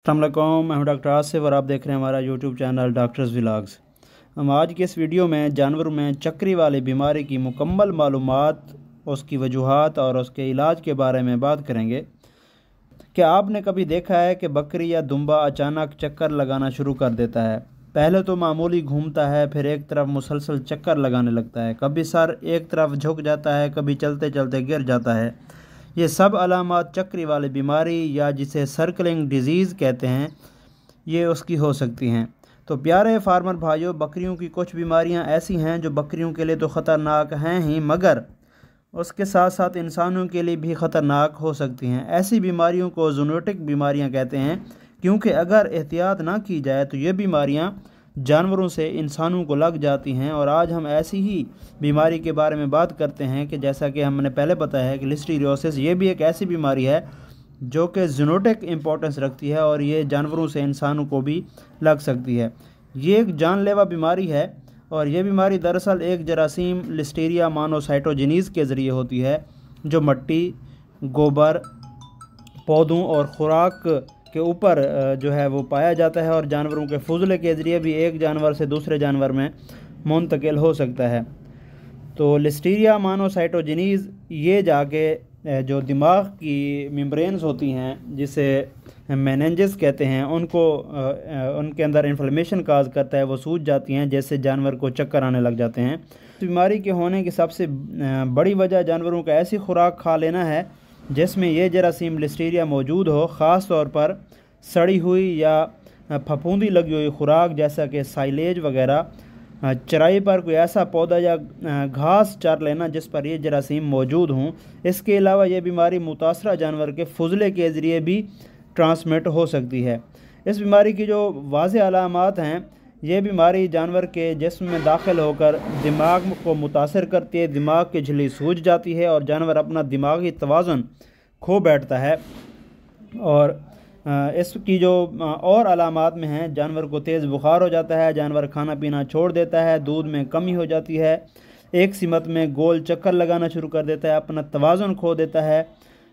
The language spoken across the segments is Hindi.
अस्सलाम वालेकुम, मैं हूं डॉक्टर आसिफ और आप देख रहे हैं हमारा यूट्यूब चैनल डॉक्टर्स व्लॉग्स। हम आज के इस वीडियो में जानवरों में चक्री वाली बीमारी की मुकम्मल मालूमात, उसकी वजूहात और उसके इलाज के बारे में बात करेंगे। क्या आपने कभी देखा है कि बकरी या दुम्बा अचानक चक्कर लगाना शुरू कर देता है? पहले तो मामूली घूमता है, फिर एक तरफ मुसलसल चक्कर लगाने लगता है। कभी सर एक तरफ झुक जाता है, कभी चलते चलते गिर जाता है। ये सब अलामात चक्री वाली बीमारी या जिसे सर्कलिंग डिजीज़ कहते हैं, ये उसकी हो सकती हैं। तो प्यारे फार्मर भाइयों, बकरियों की कुछ बीमारियां ऐसी हैं जो बकरियों के लिए तो ख़तरनाक हैं ही, मगर उसके साथ साथ इंसानों के लिए भी ख़तरनाक हो सकती हैं। ऐसी बीमारियों को जूनोटिक बीमारियां कहते हैं, क्योंकि अगर एहतियात ना की जाए तो ये बीमारियां जानवरों से इंसानों को लग जाती हैं। और आज हम ऐसी ही बीमारी के बारे में बात करते हैं कि जैसा कि हमने पहले बताया है कि लिस्टीरियोसिस ये भी एक ऐसी बीमारी है जो कि जीनोटिक इम्पोर्टेंस रखती है और ये जानवरों से इंसानों को भी लग सकती है। ये एक जानलेवा बीमारी है और ये बीमारी दरअसल एक जरासीम लिस्टीरिया मोनोसाइटोजेनीज़ के ज़रिए होती है, जो मिट्टी, गोबर, पौधों और ख़ुराक के ऊपर जो है वो पाया जाता है और जानवरों के फुजले के ज़रिए भी एक जानवर से दूसरे जानवर में मुंतकिल हो सकता है। तो लिस्टीरिया मोनोसाइटोजेनीज़ ये जाके जो दिमाग की मेम्ब्रेन्स होती हैं, जिसे मेनिंजेस कहते हैं, उनके अंदर इन्फ्लेमेशन काज करता है, वो सूज जाती हैं, जैसे जानवर को चक्कर आने लग जाते हैं। बीमारी के होने की सबसे बड़ी वजह जानवरों का ऐसी खुराक खा लेना है जिसमें ये जरासीम लिस्टीरिया मौजूद हो, ख़ास तौर पर सड़ी हुई या फफूंदी लगी हुई खुराक जैसा कि साइलेज वगैरह। चराई पर कोई ऐसा पौधा या घास चर लेना जिस पर ये जरासीम मौजूद हों। इसके अलावा ये बीमारी मुतासरा जानवर के फुजले के ज़रिए भी ट्रांसमिट हो सकती है। इस बीमारी की जो वाज़ेह अलामात हैं, ये बीमारी जानवर के जिस्म में दाखिल होकर दिमाग को मुतासर करती है, दिमाग की झिल्ली सूज जाती है और जानवर अपना दिमागी तवाज़ुन खो बैठता है। और इसकी जो और अलामात में हैं, जानवर को तेज़ बुखार हो जाता है, जानवर खाना पीना छोड़ देता है, दूध में कमी हो जाती है, एक सिमत में गोल चक्कर लगाना शुरू कर देता है, अपना तवाज़ुन खो देता है,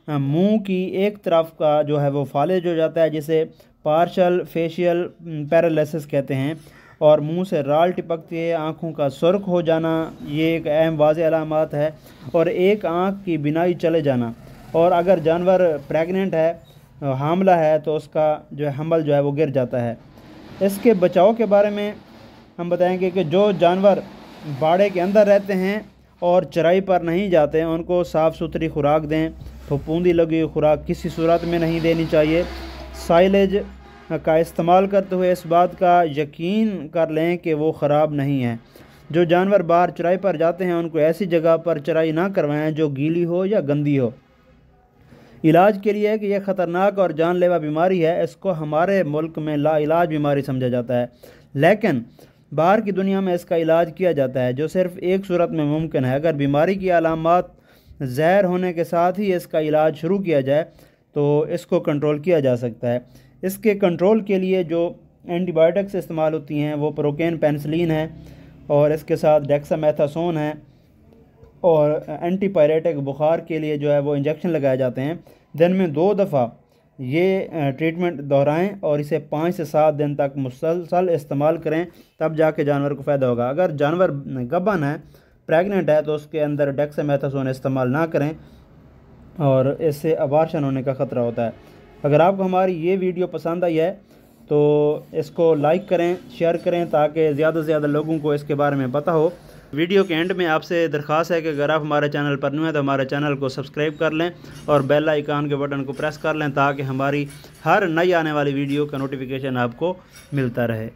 मुंह की एक तरफ का जो है वो फालिज हो जाता है, जिसे पार्शल फेशियल पैरालिसिस कहते हैं, और मुंह से राल टपकती है, आँखों का सुर्ख हो जाना ये एक अहम वाज़ेह अलामात है, और एक आँख की बिनाई चले जाना। और अगर जानवर प्रेग्नेंट है, हामला है, तो उसका जो है हमल जो है वो गिर जाता है। इसके बचाव के बारे में हम बताएंगे कि जो जानवर बाड़े के अंदर रहते हैं और चराई पर नहीं जाते हैं, उनको साफ़ सुथरी खुराक दें। फफूंदी लगी हुई खुराक किसी सूरत में नहीं देनी चाहिए। साइलेज का इस्तेमाल करते हुए इस बात का यकीन कर लें कि वो ख़राब नहीं है। जो जानवर बाहर चराई पर जाते हैं उनको ऐसी जगह पर चराई ना करवाएं जो गीली हो या गंदी हो। इलाज के लिए है कि यह ख़तरनाक और जानलेवा बीमारी है, इसको हमारे मुल्क में लाइलाज बीमारी समझा जाता है, लेकिन बाहर की दुनिया में इसका इलाज किया जाता है, जो सिर्फ़ एक सूरत में मुमकिन है। अगर बीमारी की अलामात ज़हर होने के साथ ही इसका इलाज शुरू किया जाए तो इसको कंट्रोल किया जा सकता है। इसके कंट्रोल के लिए जो एंटीबायोटिक्स इस्तेमाल होती हैं वो प्रोकेन पेनिसिलिन है, और इसके साथ डेक्सामेथासोन है, और एंटीपायरेटिक बुखार के लिए जो है वो इंजेक्शन लगाए जाते हैं। दिन में 2 दफ़ा ये ट्रीटमेंट दोहराएं और इसे 5 से 7 दिन तक मुसलसल इस्तेमाल करें, तब जाके जानवर को फ़ायदा होगा। अगर जानवर गबन है, प्रेग्नेंट है, तो उसके अंदर डेक्सामेथासोन इस्तेमाल ना करें और इससे अबार्शन होने का ख़तरा होता है। अगर आपको हमारी ये वीडियो पसंद आई है तो इसको लाइक करें, शेयर करें, ताकि ज़्यादा से ज़्यादा लोगों को इसके बारे में पता हो। वीडियो के एंड में आपसे दरख्वास्त है कि अगर आप हमारे चैनल पर न्यू हैं तो हमारे चैनल को सब्सक्राइब कर लें और बेल आइकन के बटन को प्रेस कर लें, ताकि हमारी हर नई आने वाली वीडियो का नोटिफिकेशन आपको मिलता रहे।